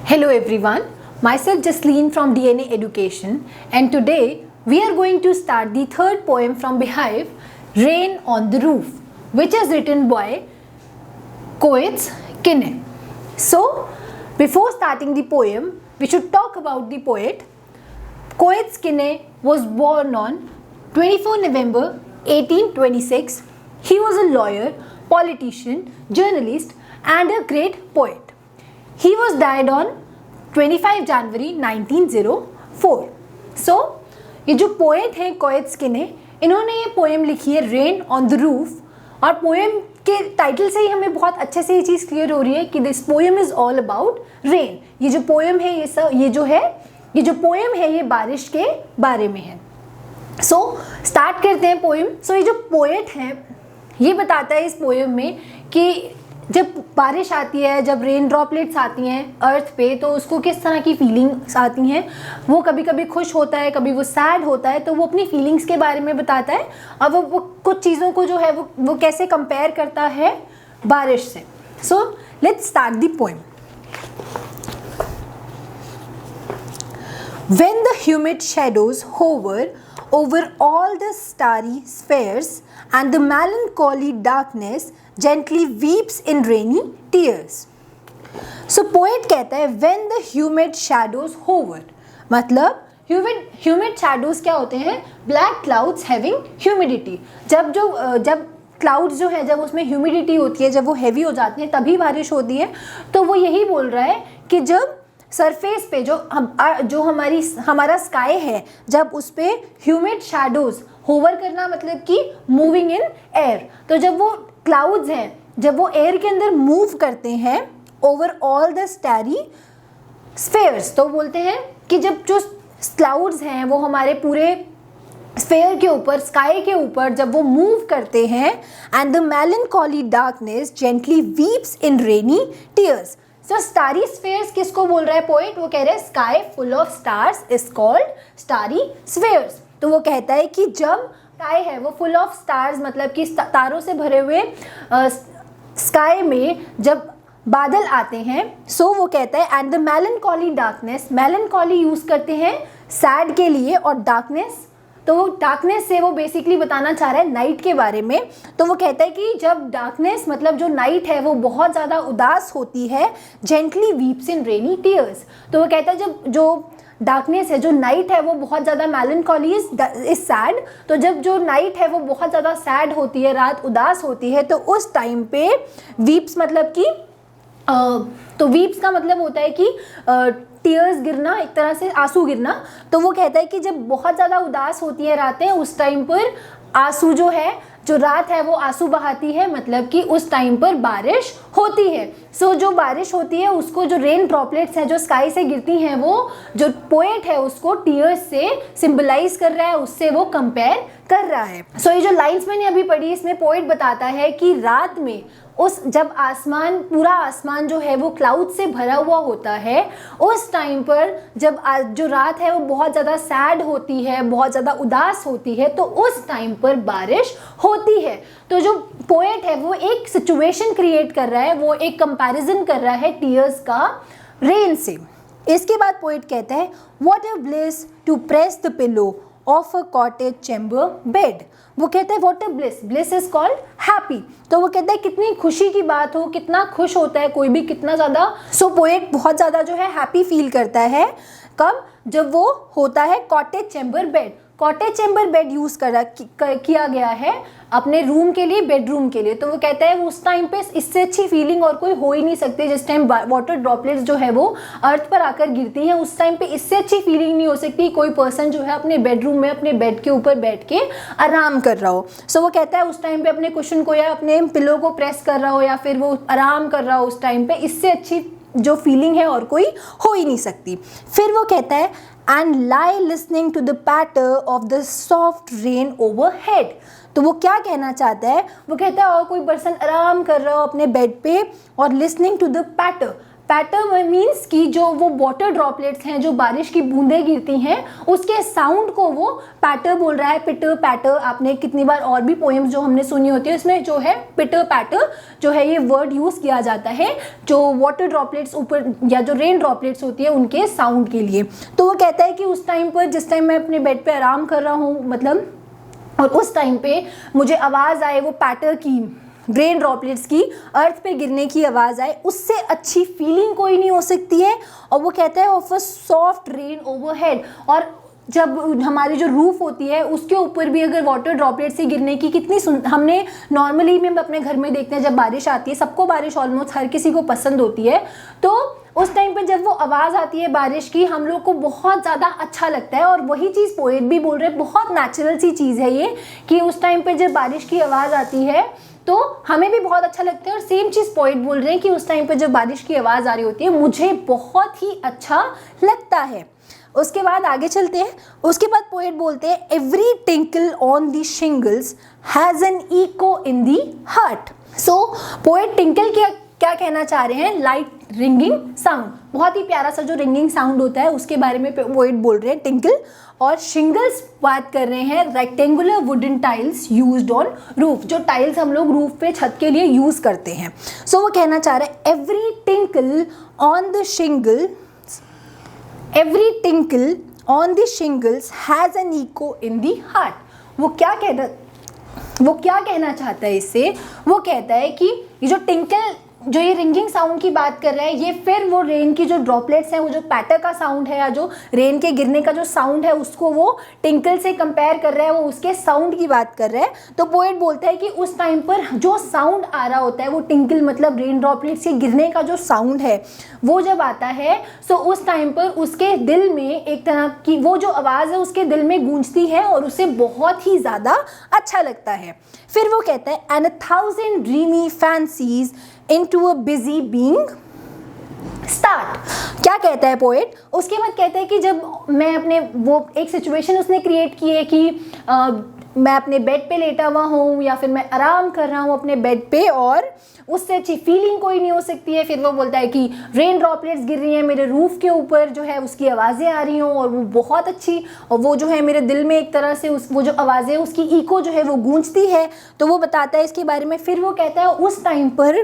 Hello everyone, myself Jasleen from DNA Education, and today we are going to start the third poem from Beehive, Rain on the Roof, which is written by Coates Kinne. So, before starting the poem, we should talk about the poet. Coates Kinne was born on 24 November 1826. He was a lawyer, politician, journalist, and a great poet. He was died on 25 January 1904. So, ये जो poet हैं कोएट्स किने, इन्होंने ये poem लिखी है rain on the roof. और poem के टाइटल से ही हमें बहुत अच्छे से ये चीज़ क्लियर हो रही है कि this poem is all about rain. ये जो पोएम है ये जो पोएम है ये बारिश के बारे में है. सो स्टार्ट करते हैं पोएम. सो ये जो पोएट है ये बताता है इस पोएम में कि जब बारिश आती है, जब रेन ड्रॉपलेट्स आती हैं अर्थ पे, तो उसको किस तरह की फीलिंग्स आती हैं. वो कभी कभी खुश होता है, कभी वो सैड होता है, तो वो अपनी फीलिंग्स के बारे में बताता है. और वो कुछ चीज़ों को जो है वो कैसे कंपेयर करता है बारिश से. So let's start the poem. When the humid shadows hover over all the starry spheres and the melancholy darkness gently weeps in rainy tears. So poet कहता है when the humid shadows hover, मतलब humid shadows क्या होते हैं? Black clouds having humidity. जब clouds जो है, जब उसमें ह्यूमिडिटी होती है, जब वो हैवी हो जाती है तभी बारिश होती है. तो वो यही बोल रहा है कि जब सरफेस पे जो हमारा स्काई है, जब उस पे ह्यूमिड शैडोज होवर करना मतलब कि मूविंग इन एयर, तो जब वो क्लाउड्स हैं, जब वो एयर के अंदर मूव करते हैं over all the starry spheres, तो बोलते हैं कि जब जो क्लाउड्स हैं वो हमारे पूरे स्फेयर के ऊपर, स्काई के ऊपर जब वो मूव करते हैं, and the melancholy darkness gently weeps in rainy tears. So starry spheres किसको बोल रहा है पोएट? वो कह रहे हैं sky full of stars is called starry spheres. तो वो कहता है कि जब स्काई है वो फुल ऑफ स्टार्स, मतलब कि तारों से भरे हुए स्काई में जब बादल आते हैं, सो वो कहता है and the melancholy darkness, melancholy use करते हैं सैड के लिए, और डार्कनेस, तो वो डार्कनेस से वो बेसिकली बताना चाह रहा है नाइट के बारे में. तो वो कहता है कि जब डार्कनेस मतलब जो नाइट है वो बहुत ज़्यादा उदास होती है, जेंटली वीप्स इन रेनी टीयर्स. तो वो कहता है जब जो डार्कनेस है, जो नाइट है वो बहुत ज़्यादा मेलनकॉली इज सैड, तो जब जो नाइट है वो बहुत ज़्यादा सैड होती है, रात उदास होती है, तो उस टाइम पे वीप्स मतलब कि तो वीप्स का मतलब होता है कि टीयर्स गिरना, एक तरह से आंसू गिरना. तो वो कहता है कि जब बहुत ज़्यादा उदास होती है रातें, उस टाइम पर आंसू जो है, जो रात है वो आंसू बहाती है, मतलब कि उस टाइम पर बारिश होती है. सो जो बारिश होती है उसको, जो रेन ड्रॉपलेट्स हैं जो स्काई से गिरती हैं, वो जो पोएट है उसको टीयर्स से सिंबलाइज कर रहा है, उससे वो कंपेयर कर रहा है. सो ये जो लाइन्स मैंने अभी पढ़ी, इसमें पोएट बताता है कि रात में जब पूरा आसमान जो है वो क्लाउड से भरा हुआ होता है, उस टाइम पर जब जो रात है वो बहुत ज़्यादा सैड होती है, बहुत ज़्यादा उदास होती है, तो उस टाइम पर बारिश होती है. तो जो पोएट है वो एक सिचुएशन क्रिएट कर रहा है, वो एक कंपैरिजन कर रहा है टीयर्स का रेन से. इसके बाद पोएट कहता है what a bliss to press the pillow of a cottage chamber bed. वो कहता है what a bliss, bliss is called happy. तो वो कहता है कितनी खुशी की बात हो, कितना खुश होता है कोई भी, कितना ज़्यादा. सो पोएट बहुत ज़्यादा जो है हैप्पी फील करता है. कब? जब वो होता है cottage chamber bed. Cottage chamber bed use किया गया है अपने रूम के लिए, बेडरूम के लिए. तो वो कहता है उस टाइम पे इससे अच्छी फीलिंग और कोई हो ही नहीं सकती. जिस टाइम वाटर ड्रॉपलेट्स जो है वो अर्थ पर आकर गिरती हैं, उस टाइम पे इससे अच्छी फीलिंग नहीं हो सकती कोई पर्सन जो है अपने बेडरूम में अपने बेड के ऊपर बैठ के आराम कर रहा हो. सो वो कहता है उस टाइम पे अपने कुशन को या अपने पिलो को प्रेस कर रहा हो या फिर वो आराम कर रहा हो उस टाइम पे, इससे अच्छी जो फीलिंग है और कोई हो ही नहीं सकती. फिर वो कहता है and lie listening to the patter of the soft rain overhead. तो वो क्या कहना चाहता है? वो कहता है और कोई पर्सन आराम कर रहा हो अपने बेड पे और लिसनिंग टू द पैटर. पैटर मीन्स कि जो वो वाटर ड्रॉपलेट्स हैं, जो बारिश की बूंदें गिरती हैं, उसके साउंड को वो पैटर बोल रहा है। पिटर पैटर, आपने कितनी बार और भी पोएम्स जो हमने सुनी होती है इसमें जो है पिटर पैटर जो है ये वर्ड यूज़ किया जाता है जो वाटर ड्रॉपलेट्स ऊपर या जो रेन ड्रॉपलेट्स होती है उनके साउंड के लिए। तो वो कहता है कि उस टाइम पर, जिस टाइम मैं अपने बेड पे आराम कर रहा हूँ मतलब, और उस टाइम पे मुझे आवाज़ आए वो पैटर की, रेन ड्रॉपलेट्स की अर्थ पे गिरने की आवाज़ आए, उससे अच्छी फीलिंग कोई नहीं हो सकती है। और वो कहता है of a soft rain overhead, और जब हमारी जो रूफ होती है उसके ऊपर भी अगर वाटर ड्रॉपलेट से गिरने की कितनी हमने नॉर्मली में अपने घर में देखते हैं जब बारिश आती है, सबको बारिश ऑलमोस्ट हर किसी को पसंद होती है, तो उस टाइम पे जब वो आवाज़ आती है बारिश की हम लोग को बहुत ज़्यादा अच्छा लगता है। और वही चीज़ पोएट भी बोल रहे हैं, बहुत नेचुरल सी चीज़ है ये कि उस टाइम पे जब बारिश की आवाज़ आती है तो हमें भी बहुत अच्छा लगता है। और सेम चीज़ पोएट बोल रहे हैं कि उस टाइम पे जब बारिश की आवाज़ आ रही होती है मुझे बहुत ही अच्छा लगता है। उसके बाद आगे चलते हैं। उसके बाद पोएट बोलते हैं every tinkle on the shingles has an echo in the heart. So poet tinkle क्या कहना चाह रहे हैं, लाइट रिंगिंग साउंड, बहुत ही प्यारा सा जो रिंगिंग साउंड होता है उसके बारे में पोएट बोल रहे हैं टिंकल। और शिंगल्स बात कर रहे हैं rectangular wooden tiles used on roof, जो टाइल्स हम लोग रूफ पे छत के लिए यूज़ करते हैं। सो वो कहना चाह रहे हैं every tinkle on the shingle, every tinkle on the shingles has an echo in the heart. वो क्या कहना चाहता है इससे, वो कहता है कि ये जो टिंकल, जो ये रिंगिंग साउंड की बात कर रहा है, ये फिर वो रेन की जो ड्रॉपलेट्स हैं, वो जो पैटर का साउंड है या जो रेन के गिरने का जो साउंड है उसको वो टिंकल से कंपेयर कर रहा है, वो उसके साउंड की बात कर रहा है। तो पोएट बोलता है कि उस टाइम पर जो साउंड आ रहा होता है वो टिंकल मतलब रेन ड्रॉपलेट्स के गिरने का जो साउंड है वो जब आता है तो उस टाइम पर उसके दिल में एक तरह की वो जो आवाज़ है उसके दिल में गूंजती है और उसे बहुत ही ज़्यादा अच्छा लगता है। फिर वो कहता है and 1000 dreamy fancies into a busy being start। क्या कहता है पोएट, उसके बाद कहता है कि जब मैं अपने, वो एक सिचुएशन उसने क्रिएट की है कि मैं अपने बेड पे लेटा हुआ हूँ या फिर मैं आराम कर रहा हूँ अपने बेड पे और उससे अच्छी फीलिंग कोई नहीं हो सकती है। फिर वो बोलता है कि रेन ड्रॉपलेट्स गिर रही हैं मेरे रूफ के ऊपर, जो है उसकी आवाज़ें आ रही हों और वो बहुत अच्छी, और वो जो है मेरे दिल में एक तरह से वो जो आवाज़ें उसकी इको जो है वो गूंजती है। तो वो बताता है इसके बारे में। फिर वो कहता है उस टाइम पर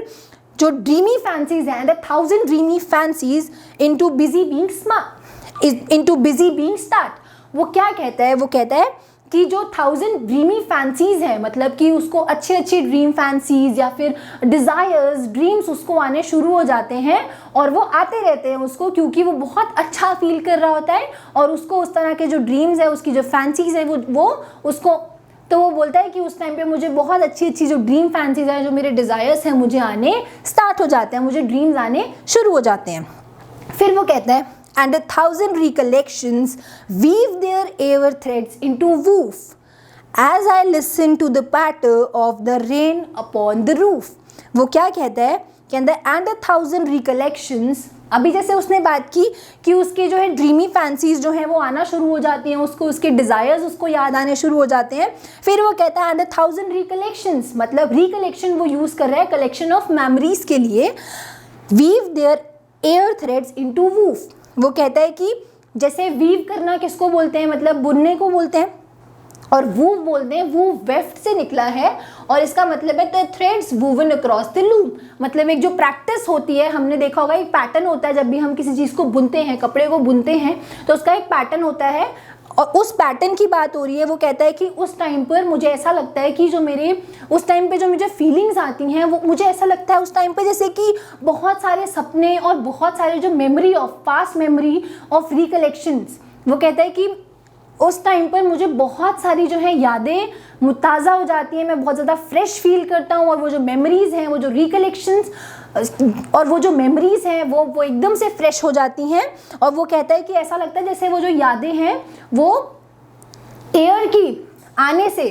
जो ड्रीमी फैंसीज हैं, 1000 dreamy fancies into busy being smart, into busy being start. वो क्या कहता है, वो कहता है कि जो 1000 ड्रीमी फैंसीज हैं, मतलब कि उसको अच्छी ड्रीम फैंसीज या फिर डिज़ायर्स, ड्रीम्स उसको आने शुरू हो जाते हैं और वो आते रहते हैं उसको, क्योंकि वो बहुत अच्छा फील कर रहा होता है और उसको उस तरह के जो ड्रीम्स है, उसकी जो फैंसीज है वो उसको, तो वो बोलता है कि उस टाइम पे मुझे बहुत अच्छी जो ड्रीम फैंसीज है, जो मेरे डिज़ायर्स हैं, मुझे आने स्टार्ट हो जाते हैं, मुझे ड्रीम्स आने शुरू हो जाते हैं। फिर वो कहता है and 1000 recollections weave their ever threads into woof as I listen to the patter of the rain upon the roof। वो क्या कहता है, कहता है and 1000 recollections, अभी जैसे उसने बात की कि उसके जो है ड्रीमी फैंसीज जो हैं वो आना शुरू हो जाती हैं, उसको उसके डिज़ायर्स उसको याद आने शुरू हो जाते हैं। फिर वो कहता है and 1000 recollections, मतलब रिकलेक्शन वो यूज़ कर रहा है कलेक्शन ऑफ मेमोरीज के लिए, weave their ear threads into woof। वो कहता है कि जैसे वीव करना किसको बोलते हैं, मतलब बुनने को बोलते हैं, और वूव बोलते हैं, वूव वेफ्ट से निकला है और इसका मतलब है the threads woven across the loom, मतलब एक जो प्रैक्टिस होती है, हमने देखा होगा एक पैटर्न होता है जब भी हम किसी चीज़ को बुनते हैं, कपड़े को बुनते हैं तो उसका एक पैटर्न होता है और उस पैटर्न की बात हो रही है। वो कहता है कि उस टाइम पर मुझे ऐसा लगता है कि जो मेरे उस टाइम पे जो मुझे फीलिंग्स आती हैं वो मुझे ऐसा लगता है उस टाइम पे जैसे कि बहुत सारे सपने और बहुत सारे जो memory of past memory of recollections, वो कहता है कि उस टाइम पर मुझे बहुत सारी जो है यादें मुताज़ा हो जाती हैं, मैं बहुत ज़्यादा फ्रेश फील करता हूँ और वो जो मेमोरीज़ हैं, वो जो रिकलेक्शंस और वो जो मेमोरीज़ हैं वो एकदम से फ्रेश हो जाती हैं। और वो कहता है कि ऐसा लगता है जैसे वो जो यादें हैं वो एयर की आने से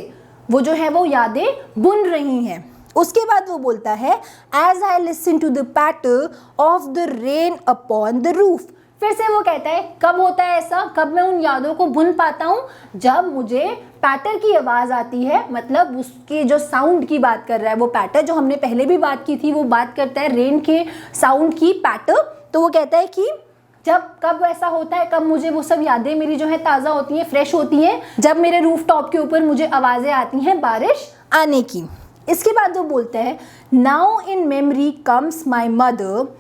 वो जो है वो यादें बुन रही हैं। उसके बाद वो बोलता है as I listen to the patter of the rain upon the roof. फिर से वो कहता है कब होता है ऐसा, कब मैं उन यादों को बुन पाता हूँ, जब मुझे पैटर की आवाज़ आती है, मतलब उसके जो साउंड की बात कर रहा है वो पैटर, जो हमने पहले भी बात की थी, वो बात करता है रेन के साउंड की पैटर। तो वो कहता है कि जब कब ऐसा होता है, कब मुझे वो सब यादें मेरी जो है ताज़ा होती हैं, फ्रेश होती हैं, जब मेरे रूफ टॉप के ऊपर मुझे आवाज़ें आती हैं बारिश आने की। इसके बाद वो बोलते हैं now in memory comes my mother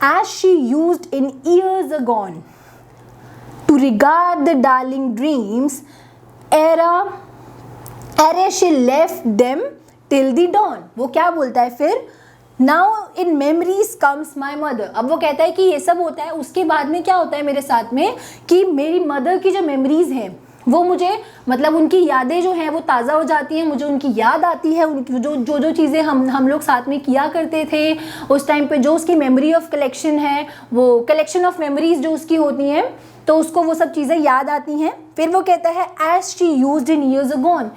as she used in years agone to regard the darling dreams ere she left them till the dawn। वो क्या बोलता है फिर, now in memories comes my mother. अब वो कहता है कि ये सब होता है, उसके बाद में क्या होता है मेरे साथ में कि मेरी मदर की जो मेमोरीज हैं वो मुझे, मतलब उनकी यादें जो हैं वो ताज़ा हो जाती हैं, मुझे उनकी याद आती है, उनकी जो चीज़ें हम लोग साथ में किया करते थे उस टाइम पे, जो उसकी मेमोरी ऑफ कलेक्शन है, वो कलेक्शन ऑफ मेमोरीज जो उसकी होती हैं, तो उसको वो सब चीज़ें याद आती हैं। फिर वो कहता है as she used in years agone.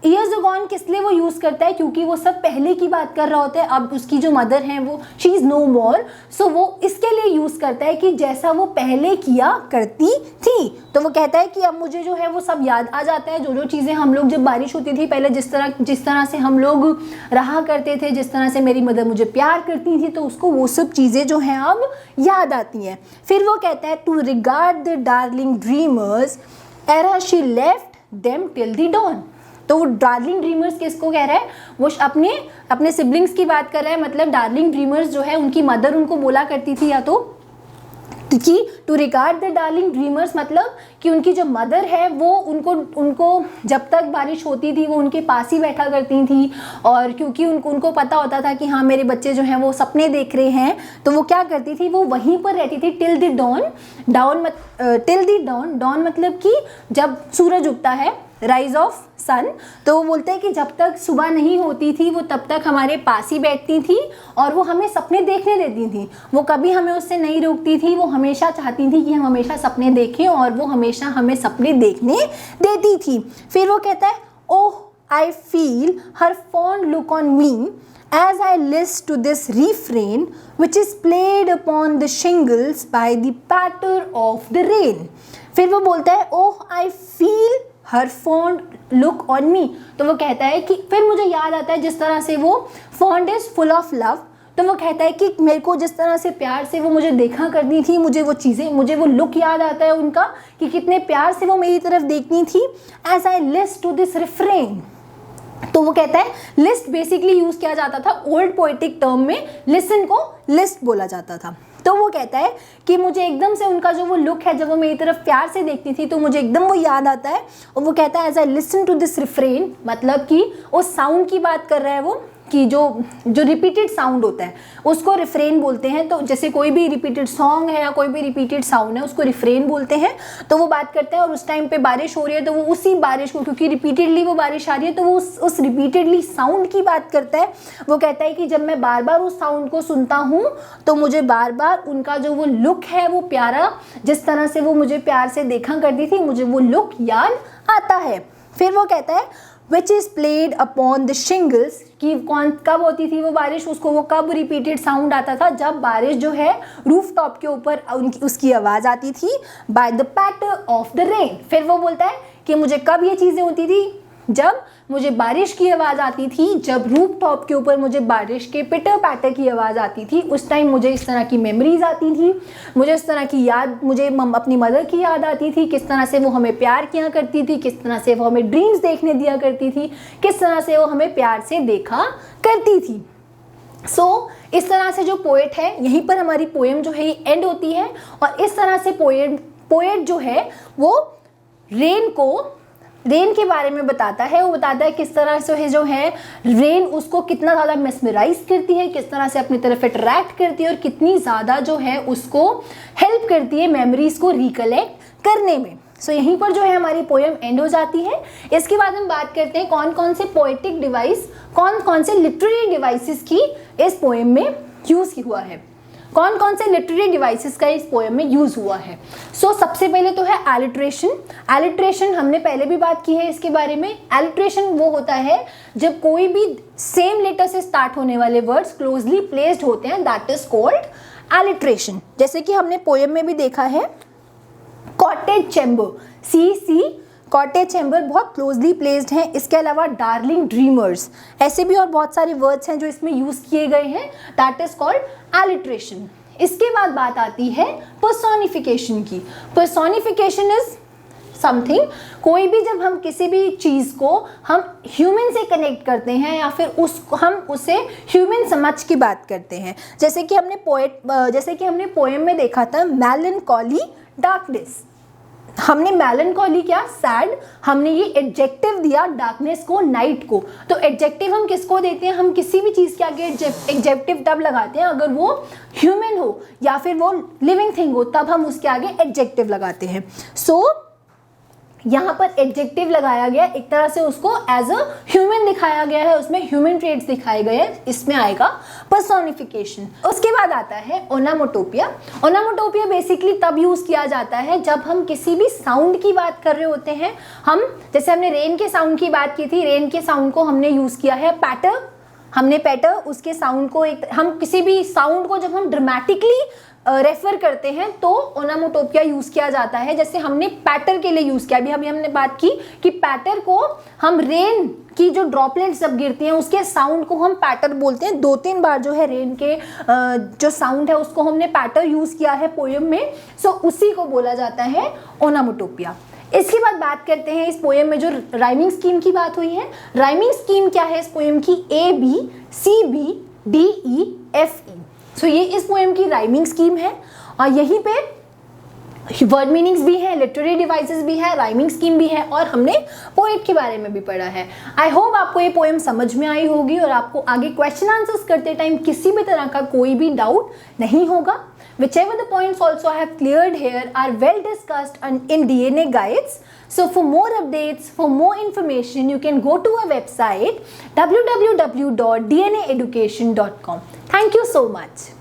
Years agone किस लिए वो यूज़ करता है, क्योंकि वो सब पहले की बात कर रहा होता है। अब उसकी जो मदर हैं वो शी इज़ नो मोर, सो वो इसके लिए यूज़ करता है कि जैसा वो पहले किया करती थी। तो वो कहता है कि अब मुझे जो है वो सब याद आ जाता है, जो चीज़ें हम लोग जब बारिश होती थी पहले, जिस तरह से हम लोग रहा करते थे, जिस तरह से मेरी मदर मुझे प्यार करती थी, तो उसको वो सब चीज़ें जो हैं अब याद आती हैं। फिर वो कहता है to regard the darling dreamers ere she left them till the dawn. तो वो डार्लिंग ड्रीमर्स किसको कह रहा है, वो अपने सिबलिंग्स की बात कर रहा है। मतलब डार्लिंग ड्रीमर्स जो है उनकी मदर उनको बोला करती थी या तो कि to regard the darling dreamers, मतलब कि उनकी जो मदर है वो उनको जब तक बारिश होती थी वो उनके पास ही बैठा करती थी, और क्योंकि उनको पता होता था कि हाँ मेरे बच्चे जो हैं वो सपने देख रहे हैं, तो वो क्या करती थी, वो वहीं पर रहती थी till the dawn. Till the dawn मतलब कि जब सूरज उगता है, राइज ऑफ सन। तो वो बोलते हैं कि जब तक सुबह नहीं होती थी वो तब तक हमारे पास ही बैठती थी और वो हमें सपने देखने देती थी। वो कभी हमें उससे नहीं रोकती थी, वो हमेशा चाहती थी कि हम हमेशा सपने देखें और वो हमेशा हमें सपने देखने देती थी। फिर वो कहता है oh I feel her fond look on me as I listen to this refrain which is played upon the shingles by the patter of the rain। फिर वो बोलता है oh I feel her fond look on me. तो वो कहता है कि फिर मुझे याद आता है जिस तरह से वो fond is full of love, तो वो कहता है कि मेरे को जिस तरह से प्यार से वो मुझे देखा करती थी, मुझे वो लुक याद आता है उनका कि कितने प्यार से वो मेरी तरफ देखती थी। As I listen to this refrain, तो वो कहता है लिस्ट बेसिकली यूज किया जाता था ओल्ड पोएटिक टर्म में, लिसन को लिस्ट बोला जाता था। तो वो कहता है कि मुझे एकदम से उनका जो वो लुक है, जब वो मेरी तरफ प्यार से देखती थी तो मुझे एकदम वो याद आता है। और वो कहता है as I listen to this refrain, मतलब कि उस साउंड की बात कर रहा है वो, कि जो रिपीटेड साउंड होता है उसको रिफ्रेन बोलते हैं। तो जैसे कोई भी रिपीटेड सॉन्ग है या कोई भी रिपीटेड साउंड है उसको रिफ्रेन बोलते हैं। तो वो बात करते हैं और उस टाइम पे बारिश हो रही है तो वो उसी बारिश को, क्योंकि रिपीटेडली वो बारिश आ रही है, तो वो उस रिपीटेडली साउंड की बात करता है। वो कहता है कि जब मैं बार बार उस साउंड को सुनता हूँ तो मुझे बार बार उनका जो वो लुक है वो प्यारा, जिस तरह से वो मुझे प्यार से देखा करती थी, मुझे वो लुक याद आता है। फिर वो कहता है which is played upon the shingles, कि कब होती थी वो बारिश, उसको वो कब रिपीटेड साउंड आता था, जब बारिश जो है रूफ टॉप के ऊपर उसकी आवाज़ आती थी by the patter of the rain। फिर वो बोलता है कि मुझे कब ये चीज़ें होती थी, जब मुझे बारिश की आवाज़ आती थी, जब रूफ टॉप के ऊपर मुझे बारिश के पिटर पैटर की आवाज़ आती थी, उस टाइम मुझे इस तरह की मेमोरीज आती थी, मुझे इस तरह की याद, मुझे अपनी मदर की याद आती थी, किस तरह से वो हमें प्यार किया करती थी, किस तरह से वो हमें ड्रीम्स देखने दिया करती थी, किस तरह से वो हमें प्यार से देखा करती थी। इस तरह से जो पोएट है, यहीं पर हमारी पोएम जो है ये एंड होती है। और इस तरह से पोएट जो है वो रेन के बारे में बताता है। वो बताता है किस तरह से जो है रेन उसको कितना ज़्यादा मेस्मराइज करती है, किस तरह से अपनी तरफ अट्रैक्ट करती है और कितनी ज़्यादा जो है उसको हेल्प करती है मेमोरीज को रिकलेक्ट करने में। यहीं पर जो है हमारी पोएम एंड हो जाती है। इसके बाद हम बात करते हैं कौन कौन से पोएटिक डिवाइस, कौन कौन से लिटरेरी डिवाइसेस की इस पोएम में यूज़ हुआ है, कौन कौन से लिटरेरी डिवाइसेस का इस पोएम में यूज़ हुआ है। सबसे पहले तो है एलिट्रेशन। एलिट्रेशन हमने पहले भी बात की है इसके बारे में। एलिट्रेशन वो होता है जब कोई भी सेम लेटर से स्टार्ट होने वाले वर्ड्स क्लोजली प्लेस्ड होते हैं, दैट इज कॉल्ड एलिट्रेशन। जैसे कि हमने पोएम में भी देखा है कॉटेज चैम्बर, सी कॉटेज चैम्बर बहुत क्लोजली प्लेस्ड हैं। इसके अलावा डार्लिंग ड्रीमर्स, ऐसे भी और बहुत सारे वर्ड्स हैं जो इसमें यूज़ किए गए हैं, दैट इज कॉल्ड एलिट्रेशन। इसके बाद बात आती है पर्सोनिफिकेशन की। पर्सोनिफिकेशन इज समथिंग, कोई भी जब हम किसी भी चीज़ को हम ह्यूमन से कनेक्ट करते हैं या फिर हम उसे ह्यूमन समझ की बात करते हैं। जैसे कि हमने पोएम में देखा था मेलनकॉली डार्कनेस। हमने मेलनकॉली क्या, सैड, हमने ये एडजेक्टिव दिया डार्कनेस को, नाइट को। तो एडजेक्टिव हम किसको देते हैं, हम किसी भी चीज़ के आगे एडजेक्टिव तब लगाते हैं अगर वो ह्यूमन हो या फिर वो लिविंग थिंग हो, तब हम उसके आगे एडजेक्टिव लगाते हैं। सो यहाँ पर एडजेक्टिव लगाया गया, एक तरह से उसको एज अ ह्यूमन दिखाया गया है, उसमें ह्यूमन ट्रेट्स दिखाए गए हैं, इसमें आएगा पर्सोनिफिकेशन। उसके बाद आता है ओनामोटोपिया। ओनामोटोपिया बेसिकली तब यूज़ किया जाता है जब हम किसी भी साउंड की बात कर रहे होते हैं। जैसे हमने रेन के साउंड की बात की थी, रेन के साउंड को हमने यूज़ किया है पैटर, हमने पैटर उसके साउंड को हम किसी भी साउंड को जब हम ड्रामेटिकली रेफर करते हैं तो ओनामोटोपिया यूज़ किया जाता है। जैसे हमने पैटर के लिए यूज़ किया, अभी हमने बात की कि पैटर को हम रेन की जो ड्रॉपलेट्स जब गिरती हैं उसके साउंड को हम पैटर बोलते हैं। 2-3 बार जो है रेन के जो साउंड है उसको हमने पैटर यूज़ किया है पोएम में। सो उसी को बोला जाता है ओनामोटोपिया। इसके बाद बात करते हैं इस पोएम में जो राइमिंग स्कीम की बात हुई है। राइमिंग स्कीम क्या है इस पोएम की, ABCBDEFE। सो ये इस पोएम की राइमिंग स्कीम है और यहीं पे वर्ड मीनिंग्स भी है, लिटरेरी डिवाइसेस भी है, राइमिंग स्कीम भी है और हमने पोएट के बारे में भी पढ़ा है। आई होप आपको ये पोएम समझ में आई होगी और आपको आगे क्वेश्चन आंसर्स करते टाइम किसी भी तरह का कोई भी डाउट नहीं होगा। Whichever the points also I have cleared here are well discussed in DNA guides. So for more updates, for more information, you can go to our website www.dnaeducation.com. Thank you so much.